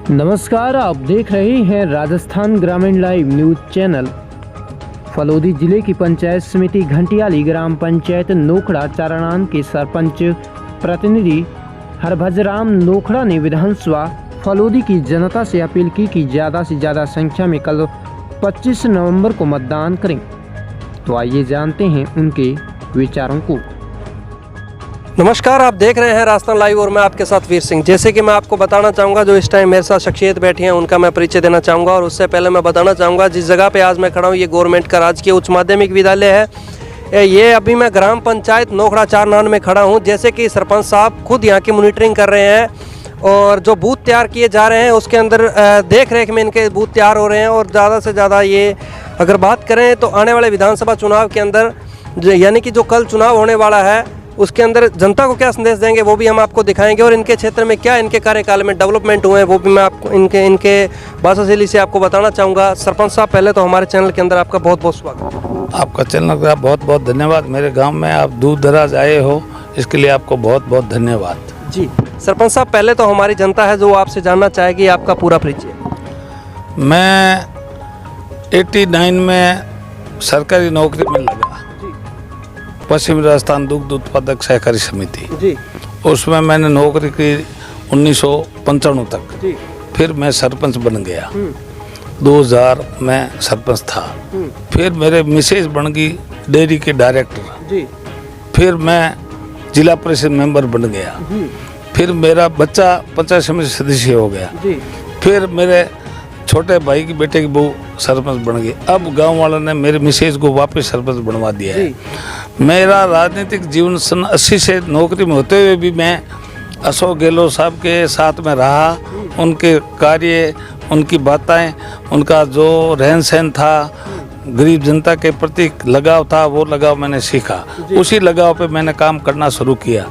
नमस्कार, आप देख रहे हैं राजस्थान ग्रामीण लाइव न्यूज चैनल। फलोदी जिले की पंचायत समिति घंटियाली ग्राम पंचायत नोखड़ा चारणान के सरपंच प्रतिनिधि हरभजराम नोखड़ा ने विधानसभा फलोदी की जनता से अपील की कि ज़्यादा से ज़्यादा संख्या में कल 25 नवंबर को मतदान करें। तो आइए जानते हैं उनके विचारों को। नमस्कार, आप देख रहे हैं राजस्थान लाइव और मैं आपके साथ वीर सिंह। जैसे कि मैं आपको बताना चाहूँगा, जो इस टाइम मेरे साथ शख्सियत बैठी हैं उनका मैं परिचय देना चाहूँगा। और उससे पहले मैं बताना चाहूँगा, जिस जगह पे आज मैं खड़ा हूँ ये गवर्नमेंट का राजकीय उच्च माध्यमिक विद्यालय है। ये अभी मैं ग्राम पंचायत नोखड़ा चारणान में खड़ा हूँ। जैसे कि सरपंच साहब खुद यहाँ की मॉनिटरिंग कर रहे हैं और जो बूथ तैयार किए जा रहे हैं उसके अंदर देख रेख में इनके बूथ तैयार हो रहे हैं। और ज़्यादा से ज़्यादा ये अगर बात करें तो आने वाले विधानसभा चुनाव के अंदर यानी कि जो कल चुनाव होने वाला है उसके अंदर जनता को क्या संदेश देंगे वो भी हम आपको दिखाएंगे। और इनके क्षेत्र में क्या इनके कार्यकाल में डेवलपमेंट हुए हैं वो भी मैं आपको इनके भाषा शैली से आपको बताना चाहूँगा। सरपंच साहब, पहले तो हमारे चैनल के अंदर आपका बहुत बहुत स्वागत। आपका चैनल का बहुत बहुत धन्यवाद। मेरे गांव में आप दूर दराज आए हो, इसके लिए आपको बहुत बहुत धन्यवाद। जी सरपंच साहब, पहले तो हमारी जनता है जो आपसे जानना चाहेगी आपका पूरा परिचय। मैं 89 में सरकारी नौकरी में लगा, पश्चिम राजस्थान दुग्ध उत्पादक सहकारी समिति जी। उसमें मैंने नौकरी की 1995 तक। जी। फिर मैं सरपंच बन गया, 2000 में सरपंच था। फिर मेरे मिसेज बन गई डेयरी के डायरेक्टर। जी। फिर मैं जिला परिषद मेंबर बन गया। फिर मेरा बच्चा पंचायत समिति सदस्य हो गया। जी। फिर मेरे छोटे भाई की बेटे की बहू सरपंच बन गई। अब गांव वालों ने मेरे मिसेज को वापस सरपंच बनवा दिया है। मेरा राजनीतिक जीवन सन 80 से नौकरी में होते हुए भी मैं अशोक गहलोत साहब के साथ में रहा। उनके कार्य, उनकी बातें, उनका जो रहन सहन था, गरीब जनता के प्रति लगाव था, वो लगाव मैंने सीखा। उसी लगाव पे मैंने काम करना शुरू किया।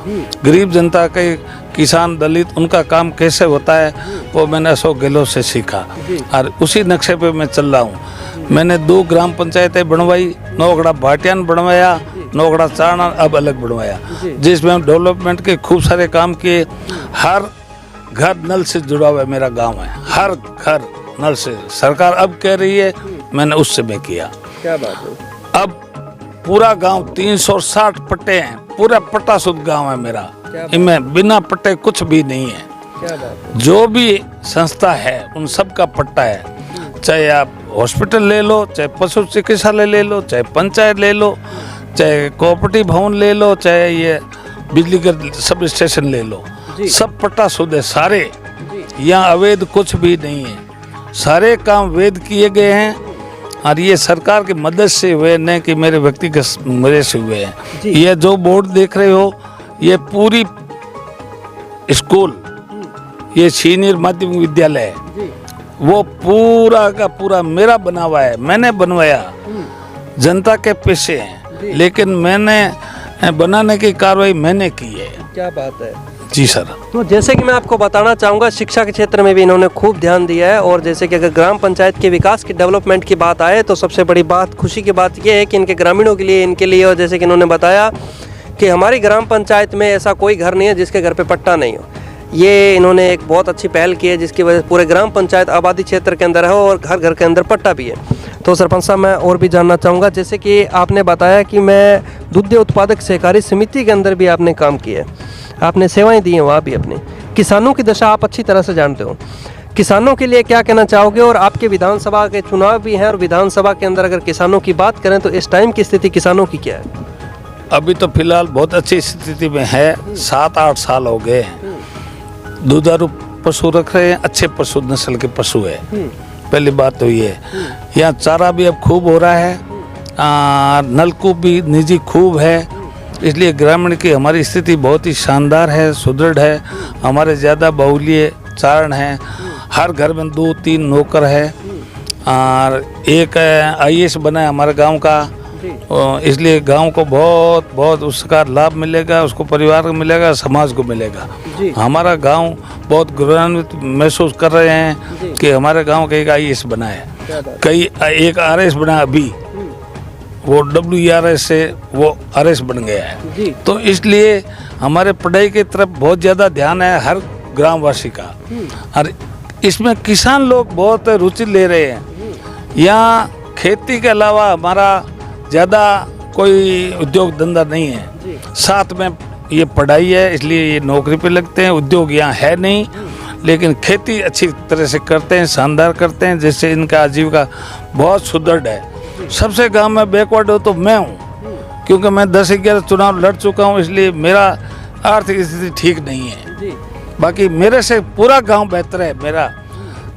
गरीब जनता के, किसान, दलित, उनका काम कैसे होता है वो मैंने अशोक गहलोत से सीखा और उसी नक्शे पे मैं चल रहा हूँ। मैंने 2 ग्राम पंचायतें बनवाई, नोखड़ा भाटियान बनवाया, नोखड़ा चारणान अब अलग बनवाया, जिसमें डेवलपमेंट के खूब सारे काम किए। हर घर नल से जुड़ा हुआ मेरा गाँव है, हर घर नल से। सरकार अब कह रही है, मैंने उससे मैं किया। क्या बात है। अब पूरा गांव 360 पट्टे हैं, पूरा पट्टा शुद्ध गांव है मेरा। इनमें बिना पट्टे कुछ भी नहीं है। क्या बात है। जो भी संस्था है उन सब का पट्टा है। चाहे आप हॉस्पिटल ले लो, चाहे पशु चिकित्सालय ले लो, चाहे पंचायत ले लो, चाहे कोऑपरेटिव भवन ले लो, चाहे ये बिजली का सब स्टेशन ले लो, सब पट्टा शुद्ध है सारे। यहाँ अवैध कुछ भी नहीं है, सारे काम वेद किए गए हैं और ये सरकार की मदद से हुए, न कि मेरे व्यक्तिगत मदद से हुए हैं। ये जो बोर्ड देख रहे हो, ये पूरी स्कूल, ये सीनियर माध्यमिक विद्यालय है, वो पूरा का पूरा मेरा बना हुआ है, मैंने बनवाया। जनता के पैसे हैं, लेकिन मैंने बनाने की कार्रवाई मैंने की है। क्या बात है। जी सर। तो जैसे कि मैं आपको बताना चाहूँगा, शिक्षा के क्षेत्र में भी इन्होंने खूब ध्यान दिया है। और जैसे कि अगर ग्राम पंचायत के विकास की डेवलपमेंट की बात आए तो सबसे बड़ी बात, खुशी की बात यह है कि इनके ग्रामीणों के लिए, इनके लिए, और जैसे कि इन्होंने बताया कि हमारी ग्राम पंचायत में ऐसा कोई घर नहीं है जिसके घर पे पट्टा नहीं हो। ये इन्होंने एक बहुत अच्छी पहल की है जिसकी वजह से पूरे ग्राम पंचायत आबादी क्षेत्र के अंदर है और घर घर के अंदर पट्टा भी है। तो सरपंच साहब, मैं और भी जानना चाहूँगा, जैसे कि आपने बताया कि मैं दुग्ध उत्पादक सहकारी समिति के अंदर भी आपने काम किया है, आपने सेवाएं दी हैं वहाँ भी अपने। किसानों की दशा आप अच्छी तरह से जानते हो, किसानों के लिए क्या कहना चाहोगे? और आपके विधानसभा के चुनाव भी हैं और विधानसभा के अंदर अगर किसानों की बात करें तो इस टाइम की स्थिति किसानों की क्या है? अभी तो फिलहाल बहुत अच्छी स्थिति में है। 7-8 साल हो गए हैं, दुधारू पशु रख रहे हैं, अच्छे पशु नस्ल के पशु है। पहली बात तो ये, यहाँ चारा भी अब खूब हो रहा है, नलकूप भी निजी खूब है, इसलिए ग्रामीण की हमारी स्थिति बहुत ही शानदार है, सुदृढ़ है। हमारे ज़्यादा बहुल्य चारण हैं, हर घर में 2-3 नौकर है और एक IAS बना है हमारे गांव का। इसलिए गांव को बहुत बहुत उसका लाभ मिलेगा, उसको परिवार को मिलेगा, समाज को मिलेगा। हमारा गांव बहुत गौरवान्वित महसूस कर रहे हैं कि हमारे गांव का एक IAS बना है, कई एक RS बना, अभी वो WERS से वो RS बन गया है। तो इसलिए हमारे पढ़ाई की तरफ बहुत ज़्यादा ध्यान है हर ग्रामवासी का। और इसमें किसान लोग बहुत रुचि ले रहे हैं। यहाँ खेती के अलावा हमारा ज़्यादा कोई उद्योग धंधा नहीं है। साथ में ये पढ़ाई है, इसलिए ये नौकरी पे लगते हैं। उद्योग यहाँ है नहीं, लेकिन खेती अच्छी तरह से करते हैं, शानदार करते हैं, जिससे इनका आजीविका बहुत सुदृढ़ है। सबसे गांव में बैकवर्ड हो तो मैं हूँ, क्योंकि मैं 10-11 चुनाव लड़ चुका हूँ, इसलिए मेरा आर्थिक स्थिति ठीक नहीं है। बाकी मेरे से पूरा गांव बेहतर है। मेरा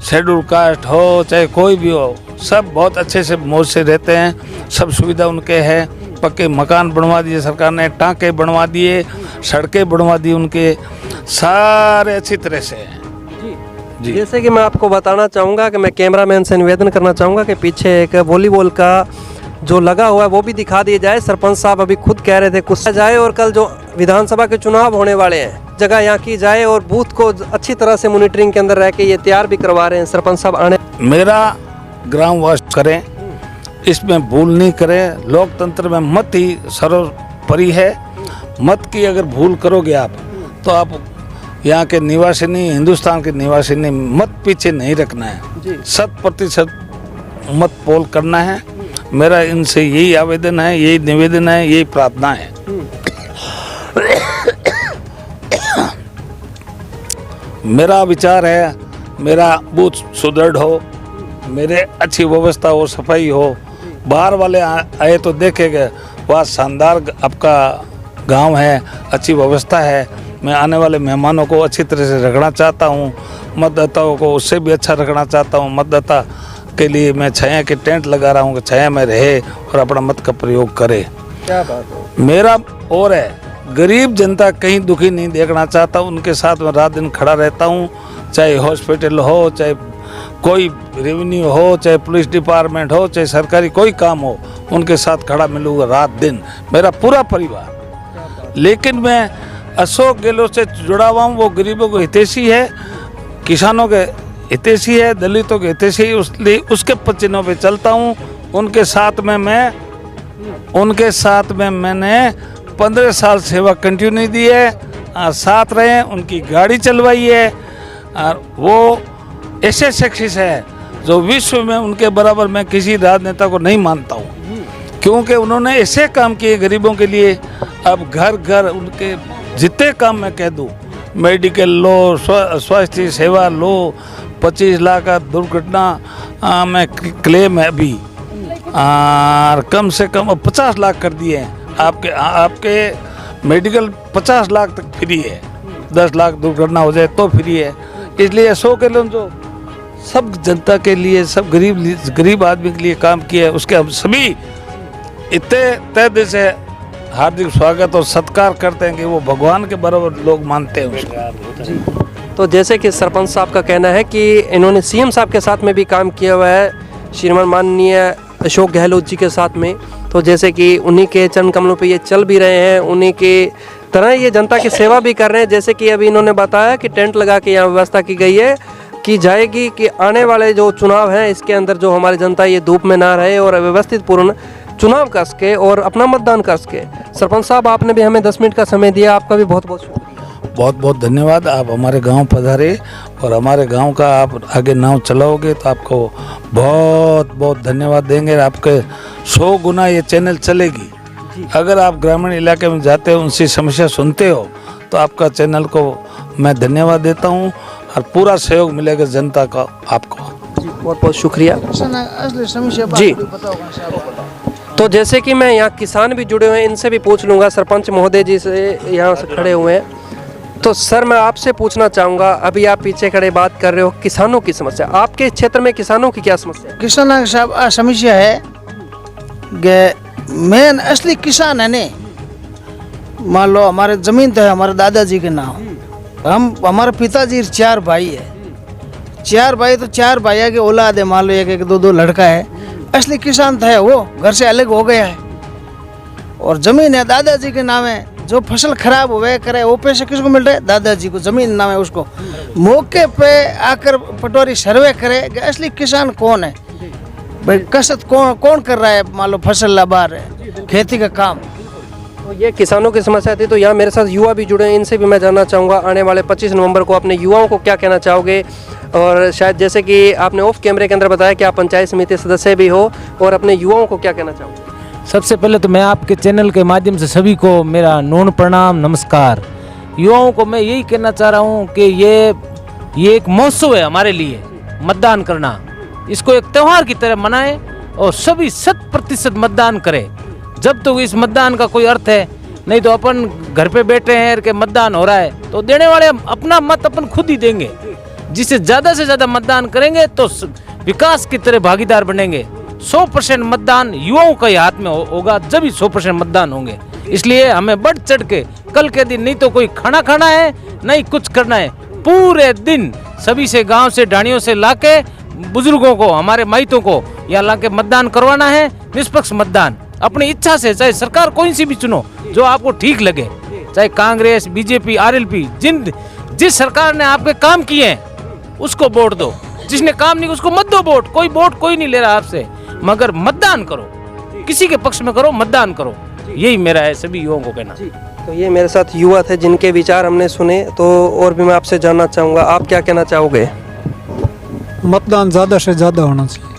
शेड्यूल कास्ट हो चाहे कोई भी हो, सब बहुत अच्छे से मौज से रहते हैं। सब सुविधा उनके है। पक्के मकान बनवा दिए सरकार ने, टाँके बनवा दिए, सड़कें बनवा दी उनके, सारे अच्छी तरह से हैं। जी। जैसे कि मैं आपको बताना चाहूँगा कि मैं कैमरामैन से निवेदन करना चाहूँगा कि पीछे एक वॉलीबॉल का जो लगा हुआ है वो भी दिखा दिया जाए। सरपंच साहब अभी खुद कह रहे थे कुछ जाए, और कल जो विधानसभा के चुनाव होने वाले हैं जगह यहाँ की जाए, और बूथ को अच्छी तरह से मॉनिटरिंग के अंदर रह के ये तैयार भी करवा रहे हैं सरपंच साहब आने। मेरा ग्रामवास करें, इसमें भूल नहीं करें। लोकतंत्र में मत ही सर्वोपरि है। मत की अगर भूल करोगे आप, तो आप यहाँ के निवासी नहीं, हिंदुस्तान के निवासी नहीं, मत पीछे नहीं रखना है। 100% मत पोल करना है। मेरा इनसे यही आवेदन है, यही निवेदन है, यही प्रार्थना है। मेरा विचार है, मेरा बूथ सुदृढ़ हो, मेरे अच्छी व्यवस्था हो, सफाई हो। बाहर वाले आए तो देखेंगे वह शानदार आपका गांव है, अच्छी व्यवस्था है। मैं आने वाले मेहमानों को अच्छी तरह से रखना चाहता हूँ। मतदाताओं को उससे भी अच्छा रखना चाहता हूँ। मतदाता के लिए मैं छाया के टेंट लगा रहा हूँ कि छाया में रहे और अपना मत का प्रयोग करे। क्या बात है। मेरा और है, गरीब जनता कहीं दुखी नहीं देखना चाहता। उनके साथ में रात दिन खड़ा रहता हूँ, चाहे हॉस्पिटल हो, चाहे कोई रेवेन्यू हो, चाहे पुलिस डिपार्टमेंट हो, चाहे सरकारी कोई काम हो, उनके साथ खड़ा मिलूँगा रात दिन, मेरा पूरा परिवार। लेकिन मैं अशोक गहलोत से जुड़ा हुआ हूँ। वो गरीबों को हितैषी है, किसानों के हितैषी है, दलितों के हितैषी, इसलिए उसके पचिनों पे चलता हूँ। उनके साथ में मैंने 15 साल सेवा कंटिन्यू दी है। साथ रहे, उनकी गाड़ी चलवाई है। और वो ऐसे शख्स है जो विश्व में उनके बराबर मैं किसी राजनेता को नहीं मानता हूँ, क्योंकि उन्होंने ऐसे काम किए गरीबों के लिए। अब घर घर उनके जितने काम मैं कह दूँ, मेडिकल लो, स्वास्थ्य सेवा लो, 25 लाख का दुर्घटना में क्लेम है अभी, और कम से कम 50 लाख कर दिए हैं। आपके मेडिकल 50 लाख तक फ्री है, 10 लाख दुर्घटना हो जाए तो फ्री है। इसलिए अशोक गहलोत जो सब जनता के लिए, सब गरीब आदमी के लिए काम किया है, उसके हम सभी इतने तय दिल से हार्दिक स्वागत और सत्कार करते हैं कि वो भगवान के बराबर लोग मानते हैं उसको। तो जैसे कि सरपंच साहब का कहना है कि इन्होंने सीएम साहब के साथ में भी काम किया हुआ है, श्रीमान माननीय अशोक गहलोत जी के साथ में। तो जैसे कि उन्हीं के चरण कमलों पे ये चल भी रहे हैं, उन्हीं के तरह ये जनता की सेवा भी कर रहे हैं। जैसे कि अभी इन्होंने बताया कि टेंट लगा के यहाँ व्यवस्था की गई है, की जाएगी कि आने वाले जो चुनाव हैं इसके अंदर जो हमारी जनता ये धूप में ना रहे और व्यवस्थित पूर्ण चुनाव कर सके और अपना मतदान कर सके। सरपंच साहब, आपने भी हमें 10 मिनट का समय दिया, आपका भी बहुत बहुत शुक्रिया। बहुत बहुत धन्यवाद। आप हमारे गांव पधारे और हमारे गांव का आप आगे नाव चलाओगे तो आपको बहुत बहुत धन्यवाद देंगे। आपके 100 गुना ये चैनल चलेगी। अगर आप ग्रामीण इलाके में जाते हो, उनसे समस्या सुनते हो, तो आपका चैनल को मैं धन्यवाद देता हूँ और पूरा सहयोग मिलेगा जनता का आपको। बहुत बहुत शुक्रिया जी। तो जैसे कि मैं यहाँ किसान भी जुड़े हुए हैं, इनसे भी पूछ लूँगा। सरपंच महोदय जी से यहाँ से खड़े हुए हैं, तो सर मैं आपसे पूछना चाहूँगा, अभी आप पीछे खड़े बात कर रहे हो किसानों की समस्या, आपके क्षेत्र में किसानों की क्या समस्या है? किसानों की समस्या है कि मेन असली किसान है ने, मान लो हमारे ज़मीन तो है हमारे दादाजी के नाम, हमारे पिताजी 4 भाई है, 4 भाई तो 4 भाइयों के औलाद है, मान लो 1-1, 2-2 लड़का है। असली किसान तो है, वो घर से अलग हो गया है और ज़मीन है दादाजी के नाम है। जो फसल खराब हुए करे वो पैसे किसको मिल रहे हैं? दादाजी को। ज़मीन नाम है उसको। मौके पे आकर पटवारी सर्वे करे कि असली किसान कौन है, भाई कसरत कौन कर रहा है, मान लो फसल लाबार है, खेती का काम, तो ये किसानों की समस्या थी, तो यहाँ मेरे साथ युवा भी जुड़े हैं, इनसे भी मैं जानना चाहूँगा आने वाले 25 नवंबर को अपने युवाओं को क्या कहना चाहोगे। और शायद जैसे कि आपने ऑफ कैमरे के अंदर बताया कि आप पंचायत समिति सदस्य भी हो, और अपने युवाओं को क्या कहना चाहोगे। सबसे पहले तो मैं आपके चैनल के माध्यम से सभी को मेरा नौन प्रणाम, नमस्कार। युवाओं को मैं यही कहना चाह रहा हूँ कि ये एक महोत्सव है हमारे लिए, मतदान करना। इसको एक त्यौहार की तरह मनाएं और सभी 100% मतदान करें। जब तो इस मतदान का कोई अर्थ है, नहीं तो अपन घर पे बैठे हैं कि मतदान हो रहा है, तो देने वाले अपना मत अपन खुद ही देंगे। जिससे ज़्यादा से ज़्यादा मतदान करेंगे तो विकास की तरह भागीदार बनेंगे। 100% मतदान युवाओं के हाथ में होगा, जब ही 100% मतदान होंगे। इसलिए हमें बढ़ चढ़ के कल के दिन नहीं तो कोई खाना खाना है, नहीं कुछ करना है, पूरे दिन सभी से, गांव से, ढाणियों से लाके बुजुर्गों को, हमारे माइतों को यहाँ लाके मतदान करवाना है। निष्पक्ष मतदान अपनी इच्छा से, चाहे सरकार कोई सी भी चुनो जो आपको ठीक लगे, चाहे कांग्रेस, बीजेपी, आरएलपी, जिस सरकार ने आपके काम किए हैं उसको वोट दो। जिसने काम नहीं उसको मत दो वोट। कोई नहीं ले रहा आपसे, मगर मतदान करो, किसी के पक्ष में करो, मतदान करो। यही मेरा है सभी युवाओं को कहना। तो ये मेरे साथ युवा थे जिनके विचार हमने सुने, तो और भी मैं आपसे जानना चाहूँगा, आप क्या कहना चाहोगे। मतदान ज़्यादा से ज़्यादा होना चाहिए,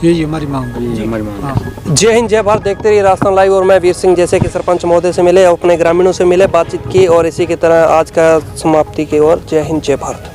यही हमारी मांग है। जय हिंद, जय भारत। देखते रहिए राजस्थान लाइव। और मैं वीर सिंह जैसे कि सरपंच महोदय से मिले, अपने ग्रामीणों से मिले, बातचीत की, और इसी की तरह आज का समाप्ति की ओर। जय हिंद, जय भारत।